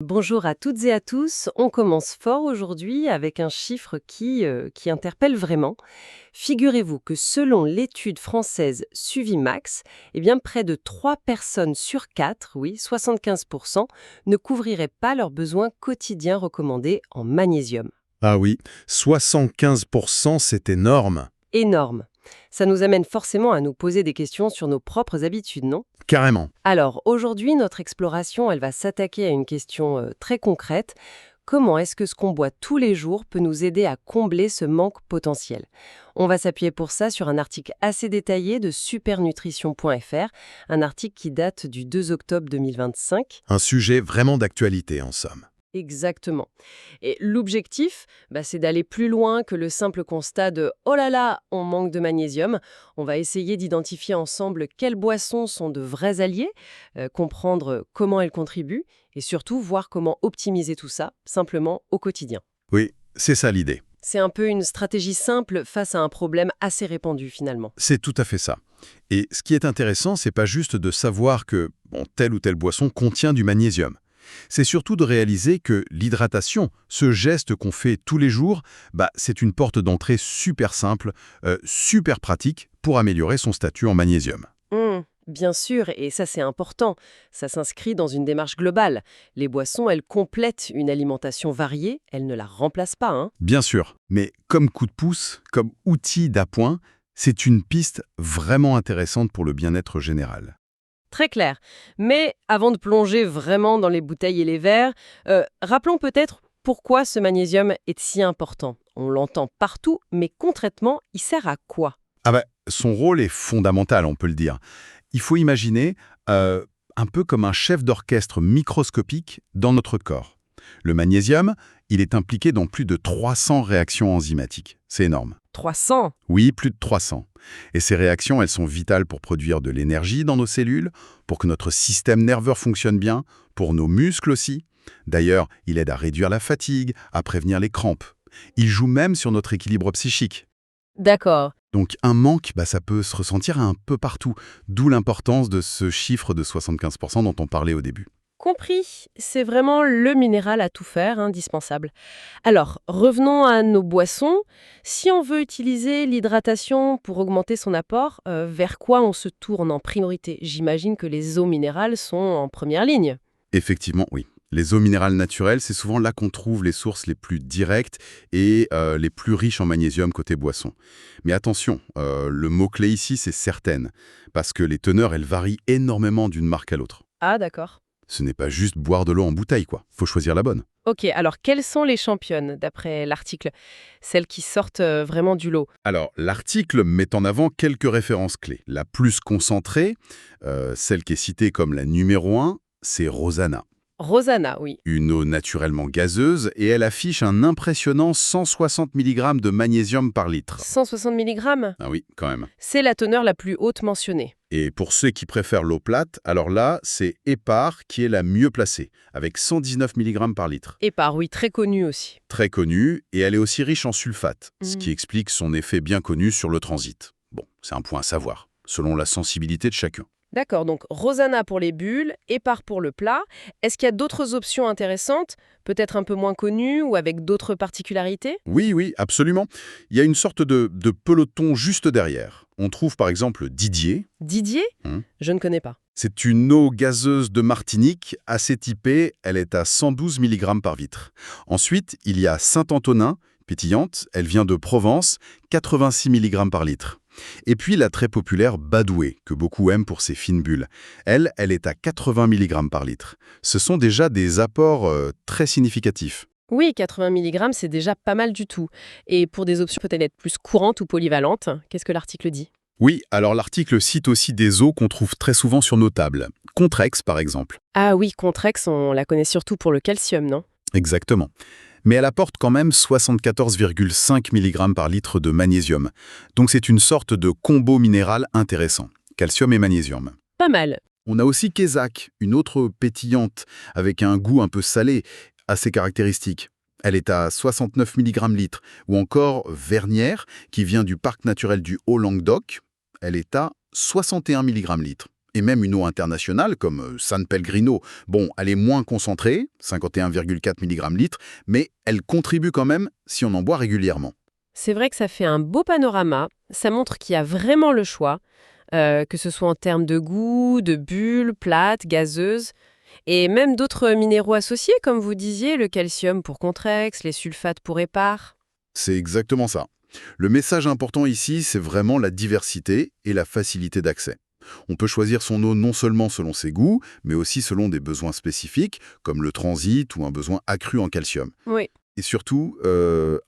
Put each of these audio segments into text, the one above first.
Bonjour à toutes et à tous. On commence fort aujourd'hui avec un chiffre qui interpelle vraiment. Figurez-vous que selon l'étude française Suvimax, eh bien près de 3 personnes sur 4, oui, 75%, ne couvriraient pas leurs besoins quotidiens recommandés en magnésium. Ah oui, 75%, c'est énorme. Énorme. Ça nous amène forcément à nous poser des questions sur nos propres habitudes, non? Carrément. Alors, aujourd'hui, notre exploration, elle va s'attaquer à une question très concrète. Comment est-ce que ce qu'on boit tous les jours peut nous aider à combler ce manque potentiel? On va s'appuyer pour ça sur un article assez détaillé de supernutrition.fr, un article qui date du 2 octobre 2025. Un sujet vraiment d'actualité, en somme. Exactement. Et l'objectif, c'est d'aller plus loin que le simple constat de «Oh là là, on manque de magnésium». On va essayer d'identifier ensemble quelles boissons sont de vrais alliés, comprendre comment elles contribuent et surtout voir comment optimiser tout ça, simplement au quotidien. Oui, c'est ça l'idée. C'est un peu une stratégie simple face à un problème assez répandu finalement. C'est tout à fait ça. Et ce qui est intéressant, c'est pas juste de savoir que telle ou telle boisson contient du magnésium. C'est surtout de réaliser que l'hydratation, ce geste qu'on fait tous les jours, c'est une porte d'entrée super simple, super pratique pour améliorer son statut en magnésium. Bien sûr, et ça c'est important. Ça s'inscrit dans une démarche globale. Les boissons, elles complètent une alimentation variée, elles ne la remplacent pas, hein. Bien sûr, mais comme coup de pouce, comme outil d'appoint, c'est une piste vraiment intéressante pour le bien-être général. Très clair. Mais avant de plonger vraiment dans les bouteilles et les verres, rappelons peut-être pourquoi ce magnésium est si important. On l'entend partout, mais concrètement, il sert à quoi? Son rôle est fondamental, on peut le dire. Il faut imaginer un peu comme un chef d'orchestre microscopique dans notre corps. Le magnésium, il est impliqué dans plus de 300 réactions enzymatiques. C'est énorme. 300. Oui, plus de 300. Et ces réactions, elles sont vitales pour produire de l'énergie dans nos cellules, pour que notre système nerveux fonctionne bien, pour nos muscles aussi. D'ailleurs, il aide à réduire la fatigue, à prévenir les crampes. Il joue même sur notre équilibre psychique. D'accord. Donc un manque, ça peut se ressentir un peu partout, d'où l'importance de ce chiffre de 75% dont on parlait au début. Compris, c'est vraiment le minéral à tout faire, indispensable. Alors, revenons à nos boissons. Si on veut utiliser l'hydratation pour augmenter son apport, vers quoi on se tourne en priorité? J'imagine que les eaux minérales sont en première ligne. Effectivement, oui. Les eaux minérales naturelles, c'est souvent là qu'on trouve les sources les plus directes et les plus riches en magnésium côté boisson. Mais attention, le mot-clé ici, c'est certaine, parce que les teneurs, elles varient énormément d'une marque à l'autre. Ah, d'accord. Ce n'est pas juste boire de l'eau en bouteille, quoi. Faut choisir la bonne. Ok, alors quelles sont les championnes, d'après l'article? Celles qui sortent vraiment du lot. Alors, l'article met en avant quelques références clés. La plus concentrée, celle qui est citée comme la numéro 1, c'est Rosana. Rosana, oui. Une eau naturellement gazeuse, et elle affiche un impressionnant 160 mg de magnésium par litre. 160 milligrammes. Ah oui, quand même. C'est la teneur la plus haute mentionnée. Et pour ceux qui préfèrent l'eau plate, alors là, c'est Épar qui est la mieux placée, avec 119 mg par litre. Et par, oui, très connue aussi. Très connue, et elle est aussi riche en sulfate, ce Mhm. qui explique son effet bien connu sur le transit. Bon, c'est un point à savoir, selon la sensibilité de chacun. D'accord, donc Rosana pour les bulles, Épar pour le plat. Est-ce qu'il y a d'autres options intéressantes, peut-être un peu moins connues ou avec d'autres particularités? Oui, oui, absolument. Il y a une sorte de peloton juste derrière. On trouve par exemple Didier. Didier? Hmm. Je ne connais pas. C'est une eau gazeuse de Martinique, assez typée, elle est à 112 mg par litre. Ensuite, il y a Saint-Antonin, pétillante, elle vient de Provence, 86 mg par litre. Et puis la très populaire Badoué, que beaucoup aiment pour ses fines bulles. Elle est à 80 mg par litre. Ce sont déjà des apports très significatifs. Oui, 80 milligrammes, c'est déjà pas mal du tout. Et pour des options peut-être plus courantes ou polyvalentes, qu'est-ce que l'article dit? Oui, alors l'article cite aussi des eaux qu'on trouve très souvent sur nos tables. Contrex, par exemple. Ah oui, Contrex, on la connaît surtout pour le calcium, non? Exactement. Mais elle apporte quand même 74,5 mg par litre de magnésium. Donc c'est une sorte de combo minéral intéressant. Calcium et magnésium. Pas mal. On a aussi Kézak, une autre pétillante, avec un goût un peu salé, assez caractéristique. Elle est à 69 mg litre. Ou encore Vernière, qui vient du parc naturel du Haut-Languedoc. Elle est à 61 mg litre. Et même une eau internationale, comme San Pellegrino, bon, elle est moins concentrée, 51,4 mg/litre, mais elle contribue quand même si on en boit régulièrement. C'est vrai que ça fait un beau panorama, ça montre qu'il y a vraiment le choix, que ce soit en termes de goût, de bulles, plates, gazeuses, et même d'autres minéraux associés, comme vous disiez, le calcium pour Contrex, les sulfates pour Épar. C'est exactement ça. Le message important ici, c'est vraiment la diversité et la facilité d'accès. On peut choisir son eau non seulement selon ses goûts, mais aussi selon des besoins spécifiques, comme le transit ou un besoin accru en calcium. Oui. Et surtout,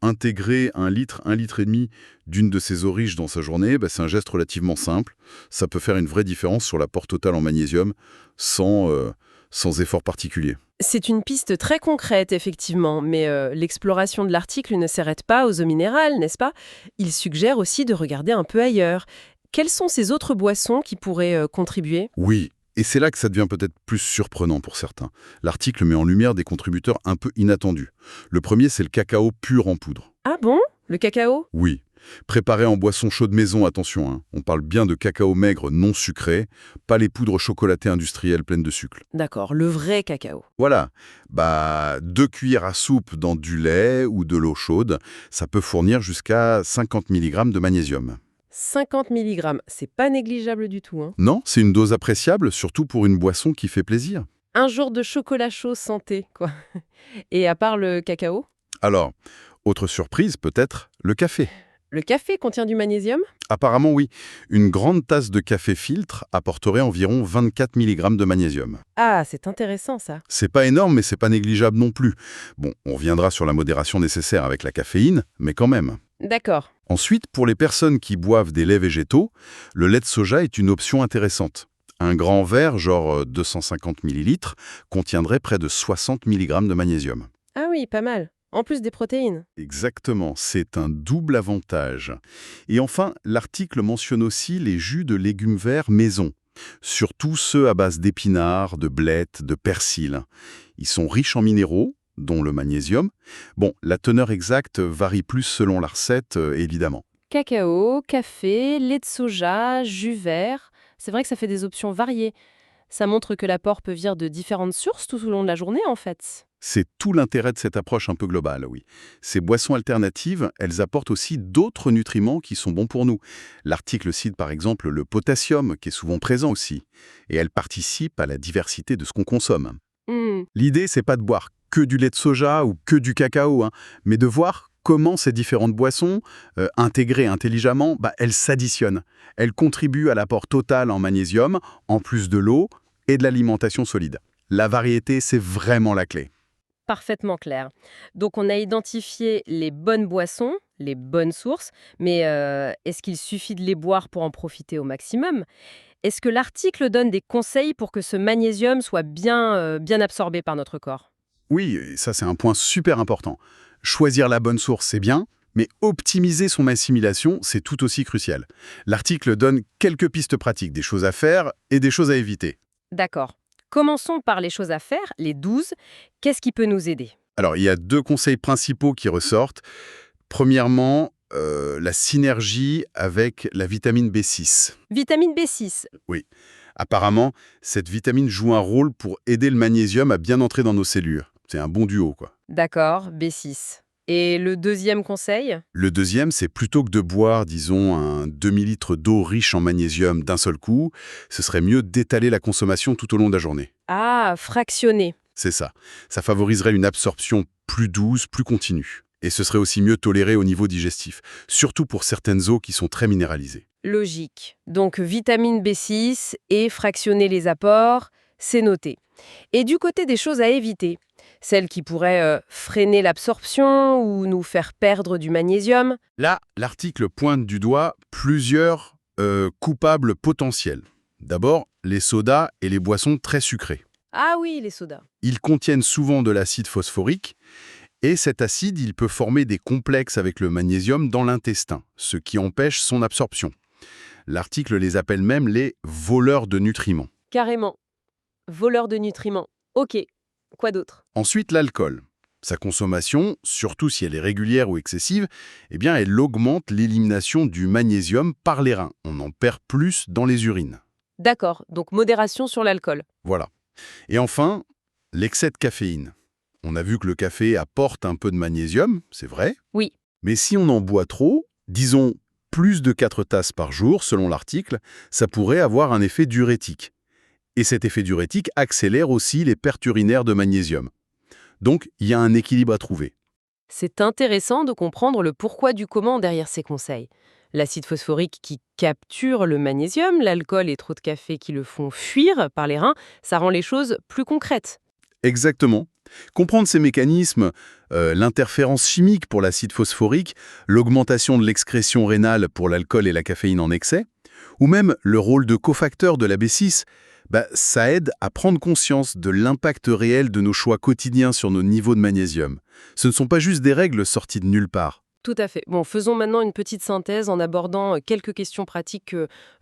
intégrer 1 litre et demi d'une de ces eaux riches dans sa journée, c'est un geste relativement simple. Ça peut faire une vraie différence sur l'apport total en magnésium sans effort particulier. C'est une piste très concrète, effectivement, mais l'exploration de l'article ne s'arrête pas aux eaux minérales, n'est-ce pas? Il suggère aussi de regarder un peu ailleurs. Quelles sont ces autres boissons qui pourraient contribuer? Oui, et c'est là que ça devient peut-être plus surprenant pour certains. L'article met en lumière des contributeurs un peu inattendus. Le premier, c'est le cacao pur en poudre. Ah bon? Le cacao? Oui. Préparé en boisson chaude maison, attention, hein. On parle bien de cacao maigre non sucré, pas les poudres chocolatées industrielles pleines de sucre. D'accord, le vrai cacao. Voilà, 2 cuillères à soupe dans du lait ou de l'eau chaude, ça peut fournir jusqu'à 50 mg de magnésium. 50 mg, c'est pas négligeable du tout, hein. Non, c'est une dose appréciable, surtout pour une boisson qui fait plaisir. Un jour de chocolat chaud santé, quoi. Et à part le cacao? Alors, autre surprise peut-être, le café. Le café contient du magnésium? Apparemment oui, une grande tasse de café filtre apporterait environ 24 mg de magnésium. Ah, c'est intéressant ça. C'est pas énorme, mais c'est pas négligeable non plus. Bon, on reviendra sur la modération nécessaire avec la caféine, mais quand même. D'accord. Ensuite, pour les personnes qui boivent des laits végétaux, le lait de soja est une option intéressante. Un grand verre, genre 250 ml, contiendrait près de 60 mg de magnésium. Ah oui, pas mal. En plus des protéines. Exactement, c'est un double avantage. Et enfin, l'article mentionne aussi les jus de légumes verts maison, surtout ceux à base d'épinards, de blettes, de persil. Ils sont riches en minéraux, dont le magnésium. Bon, la teneur exacte varie plus selon la recette, évidemment. Cacao, café, lait de soja, jus vert. C'est vrai que ça fait des options variées. Ça montre que l'apport peut venir de différentes sources tout au long de la journée, en fait. C'est tout l'intérêt de cette approche un peu globale, oui. Ces boissons alternatives, elles apportent aussi d'autres nutriments qui sont bons pour nous. L'article cite par exemple le potassium, qui est souvent présent aussi, et elles participent à la diversité de ce qu'on consomme. Hmm. L'idée, c'est pas de boire que du lait de soja ou que du cacao, hein, mais de voir comment ces différentes boissons, intégrées intelligemment, elles s'additionnent. Elles contribuent à l'apport total en magnésium, en plus de l'eau et de l'alimentation solide. La variété, c'est vraiment la clé. Parfaitement clair. Donc on a identifié les bonnes boissons, les bonnes sources, mais est-ce qu'il suffit de les boire pour en profiter au maximum? Est-ce que l'article donne des conseils pour que ce magnésium soit bien absorbé par notre corps? Oui, et ça c'est un point super important. Choisir la bonne source, c'est bien, mais optimiser son assimilation, c'est tout aussi crucial. L'article donne quelques pistes pratiques, des choses à faire et des choses à éviter. D'accord. Commençons par les choses à faire, les 12. Qu'est-ce qui peut nous aider? Alors, il y a 2 conseils principaux qui ressortent. Premièrement, la synergie avec la vitamine B6. Vitamine B6. Oui. Apparemment, cette vitamine joue un rôle pour aider le magnésium à bien entrer dans nos cellules. C'est un bon duo, quoi. D'accord, B6. Et le deuxième conseil? Le deuxième, c'est plutôt que de boire, disons, un demi-litre d'eau riche en magnésium d'un seul coup, ce serait mieux d'étaler la consommation tout au long de la journée. Ah, fractionné. C'est ça. Ça favoriserait une absorption plus douce, plus continue. Et ce serait aussi mieux toléré au niveau digestif, surtout pour certaines eaux qui sont très minéralisées. Logique. Donc vitamine B6 et fractionner les apports, c'est noté. Et du côté des choses à éviter, celles qui pourraient freiner l'absorption ou nous faire perdre du magnésium. Là, l'article pointe du doigt plusieurs coupables potentiels. D'abord, les sodas et les boissons très sucrées. Ah oui, les sodas. Ils contiennent souvent de l'acide phosphorique, et cet acide, il peut former des complexes avec le magnésium dans l'intestin, ce qui empêche son absorption. L'article les appelle même les voleurs de nutriments. Carrément. Voleurs de nutriments. Ok. Quoi d'autre? Ensuite, l'alcool. Sa consommation, surtout si elle est régulière ou excessive, elle augmente l'élimination du magnésium par les reins. On en perd plus dans les urines. D'accord, donc modération sur l'alcool. Voilà. Et enfin, l'excès de caféine. On a vu que le café apporte un peu de magnésium, c'est vrai, Oui, mais si on en boit trop, disons plus de 4 tasses par jour selon l'article, ça pourrait avoir un effet diurétique. Et cet effet diurétique accélère aussi les pertes urinaires de magnésium. Donc, il y a un équilibre à trouver. c'est intéressant de comprendre le pourquoi du comment derrière ces conseils. L'acide phosphorique qui capture le magnésium, l'alcool et trop de café qui le font fuir par les reins, ça rend les choses plus concrètes. Exactement. Comprendre ces mécanismes, l'interférence chimique pour l'acide phosphorique, l'augmentation de l'excrétion rénale pour l'alcool et la caféine en excès, ou même le rôle de cofacteur de la B6, ça aide à prendre conscience de l'impact réel de nos choix quotidiens sur nos niveaux de magnésium. Ce ne sont pas juste des règles sorties de nulle part. Tout à fait. Bon, faisons maintenant une petite synthèse en abordant quelques questions pratiques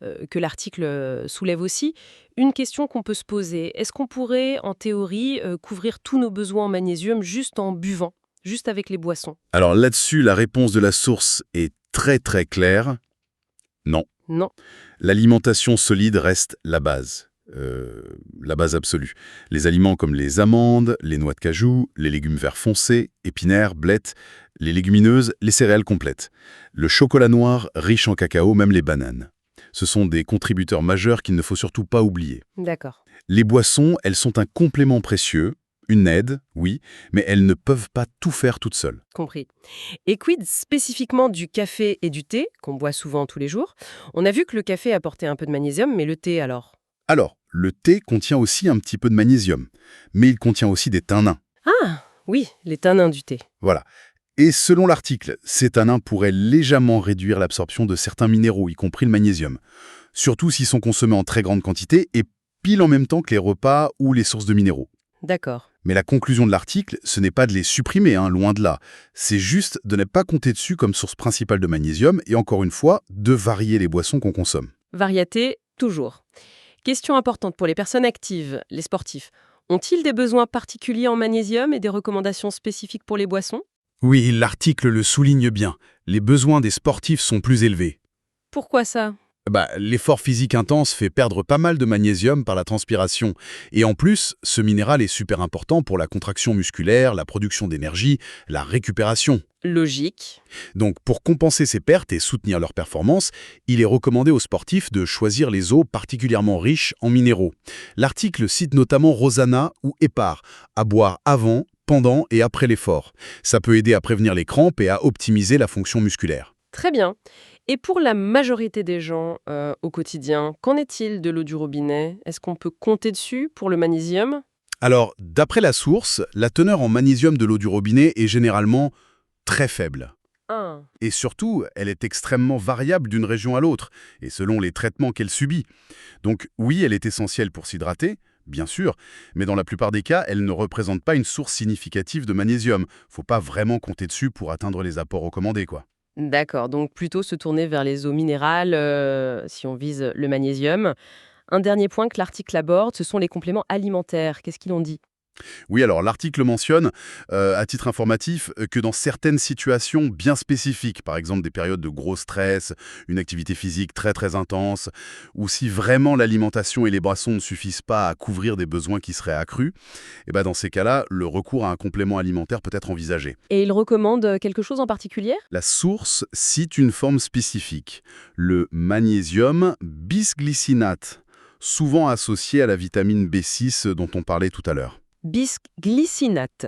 que l'article soulève aussi. Une question qu'on peut se poser, est-ce qu'on pourrait, en théorie, couvrir tous nos besoins en magnésium juste en buvant, juste avec les boissons? Alors là-dessus, la réponse de la source est très très claire. Non. Non. L'alimentation solide reste la base absolue. Les aliments comme les amandes, les noix de cajou, les légumes verts foncés, épinards, blettes, les légumineuses, les céréales complètes. Le chocolat noir, riche en cacao, même les bananes. Ce sont des contributeurs majeurs qu'il ne faut surtout pas oublier. D'accord. Les boissons, elles sont un complément précieux, une aide, oui, mais elles ne peuvent pas tout faire toutes seules. Compris. Et quid spécifiquement du café et du thé, qu'on boit souvent tous les jours? On a vu que le café apportait un peu de magnésium, mais le thé alors? Alors, le thé contient aussi un petit peu de magnésium, mais il contient aussi des tanins. Ah, oui, les tanins du thé. Voilà. Et selon l'article, ces tanins pourraient légèrement réduire l'absorption de certains minéraux, y compris le magnésium. Surtout s'ils sont consommés en très grande quantité et pile en même temps que les repas ou les sources de minéraux. D'accord. Mais la conclusion de l'article, ce n'est pas de les supprimer, loin de là. C'est juste de ne pas compter dessus comme source principale de magnésium et encore une fois, de varier les boissons qu'on consomme. Variété, toujours. Question importante pour les personnes actives, les sportifs. Ont-ils des besoins particuliers en magnésium et des recommandations spécifiques pour les boissons? Oui, l'article le souligne bien. Les besoins des sportifs sont plus élevés. Pourquoi ça? L'effort physique intense fait perdre pas mal de magnésium par la transpiration. Et en plus, ce minéral est super important pour la contraction musculaire, la production d'énergie, la récupération. Logique. Donc, pour compenser ces pertes et soutenir leur performance, il est recommandé aux sportifs de choisir les eaux particulièrement riches en minéraux. L'article cite notamment Rosana ou Hépar, à boire avant, pendant et après l'effort. Ça peut aider à prévenir les crampes et à optimiser la fonction musculaire. Très bien. Et pour la majorité des gens au quotidien, qu'en est-il de l'eau du robinet? Est-ce qu'on peut compter dessus pour le magnésium? Alors, d'après la source, la teneur en magnésium de l'eau du robinet est généralement très faible. Ah, Et surtout, elle est extrêmement variable d'une région à l'autre, et selon les traitements qu'elle subit. Donc oui, elle est essentielle pour s'hydrater, bien sûr, mais dans la plupart des cas, elle ne représente pas une source significative de magnésium. Faut pas vraiment compter dessus pour atteindre les apports recommandés, quoi. d'accord. Donc plutôt se tourner vers les eaux minérales si on vise le magnésium. Un dernier point que l'article aborde, ce sont les compléments alimentaires. Qu'est-ce qu'ils en dit? Oui, alors l'article mentionne, à titre informatif, que dans certaines situations bien spécifiques, par exemple des périodes de gros stress, une activité physique très très intense, ou si vraiment l'alimentation et les boissons ne suffisent pas à couvrir des besoins qui seraient accrus, dans ces cas-là, le recours à un complément alimentaire peut être envisagé. Et il recommande quelque chose en particulier? La source cite une forme spécifique, le magnésium bisglycinate, souvent associé à la vitamine B6 dont on parlait tout à l'heure. Bisglycinate.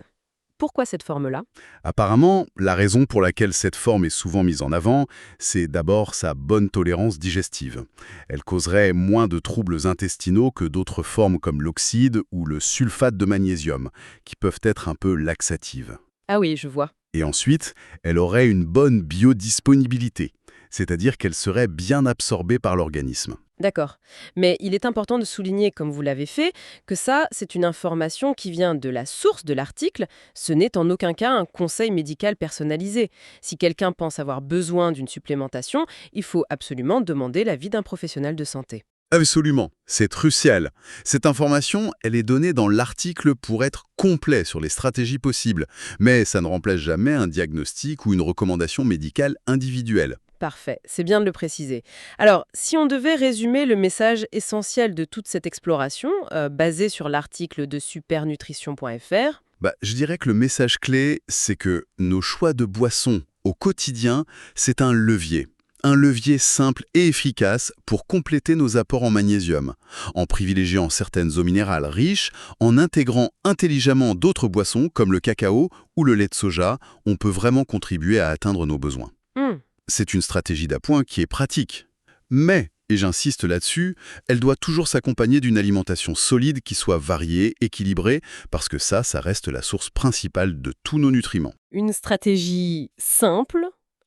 Pourquoi cette forme-là? Apparemment, la raison pour laquelle cette forme est souvent mise en avant, c'est d'abord sa bonne tolérance digestive. Elle causerait moins de troubles intestinaux que d'autres formes comme l'oxyde ou le sulfate de magnésium, qui peuvent être un peu laxatives. Ah oui, je vois. Et ensuite, elle aurait une bonne biodisponibilité, c'est-à-dire qu'elle serait bien absorbée par l'organisme. D'accord. Mais il est important de souligner, comme vous l'avez fait, que ça, c'est une information qui vient de la source de l'article. Ce n'est en aucun cas un conseil médical personnalisé. Si quelqu'un pense avoir besoin d'une supplémentation, il faut absolument demander l'avis d'un professionnel de santé. Absolument, c'est crucial. Cette information, elle est donnée dans l'article pour être complet sur les stratégies possibles, mais ça ne remplace jamais un diagnostic ou une recommandation médicale individuelle. Parfait, c'est bien de le préciser. Alors, si on devait résumer le message essentiel de toute cette exploration, basé sur l'article de supernutrition.fr, Je dirais que le message clé, c'est que nos choix de boissons au quotidien, c'est un levier. Un levier simple et efficace pour compléter nos apports en magnésium, en privilégiant certaines eaux minérales riches, en intégrant intelligemment d'autres boissons comme le cacao ou le lait de soja, on peut vraiment contribuer à atteindre nos besoins. hmm, C'est une stratégie d'appoint qui est pratique. Mais, et j'insiste là-dessus, elle doit toujours s'accompagner d'une alimentation solide qui soit variée, équilibrée, parce que ça reste la source principale de tous nos nutriments. une stratégie simple,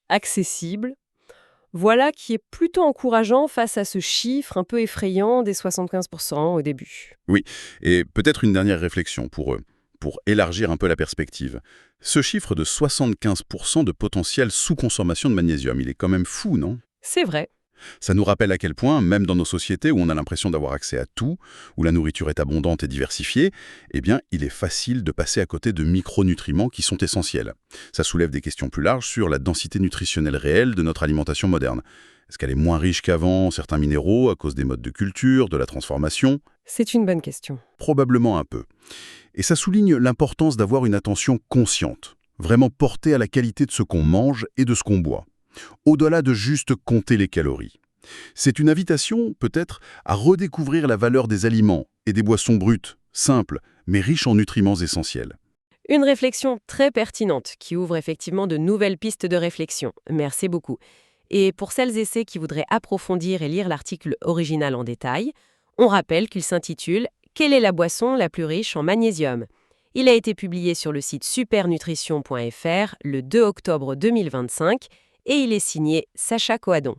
accessible, voilà qui est plutôt encourageant face à ce chiffre un peu effrayant des 75% au début. Oui, et peut-être une dernière réflexion pour élargir un peu la perspective. Ce chiffre de 75% de potentielle sous-consommation de magnésium, il est quand même fou, non? C'est vrai. Ça nous rappelle à quel point, même dans nos sociétés où on a l'impression d'avoir accès à tout, où la nourriture est abondante et diversifiée, eh bien, il est facile de passer à côté de micronutriments qui sont essentiels. Ça soulève des questions plus larges sur la densité nutritionnelle réelle de notre alimentation moderne. Est-ce qu'elle est moins riche qu'avant, certains minéraux, à cause des modes de culture, de la transformation? C'est une bonne question. Probablement un peu. Et ça souligne l'importance d'avoir une attention consciente, vraiment portée à la qualité de ce qu'on mange et de ce qu'on boit, au-delà de juste compter les calories. C'est une invitation, peut-être, à redécouvrir la valeur des aliments et des boissons brutes, simples, mais riches en nutriments essentiels. Une réflexion très pertinente qui ouvre effectivement de nouvelles pistes de réflexion. Merci beaucoup. Et pour celles et ceux qui voudraient approfondir et lire l'article original en détail, on rappelle qu'il s'intitule Quelle est la boisson la plus riche en magnésium? Il a été publié sur le site supernutrition.fr le 2 octobre 2025 et il est signé Sacha Coadon.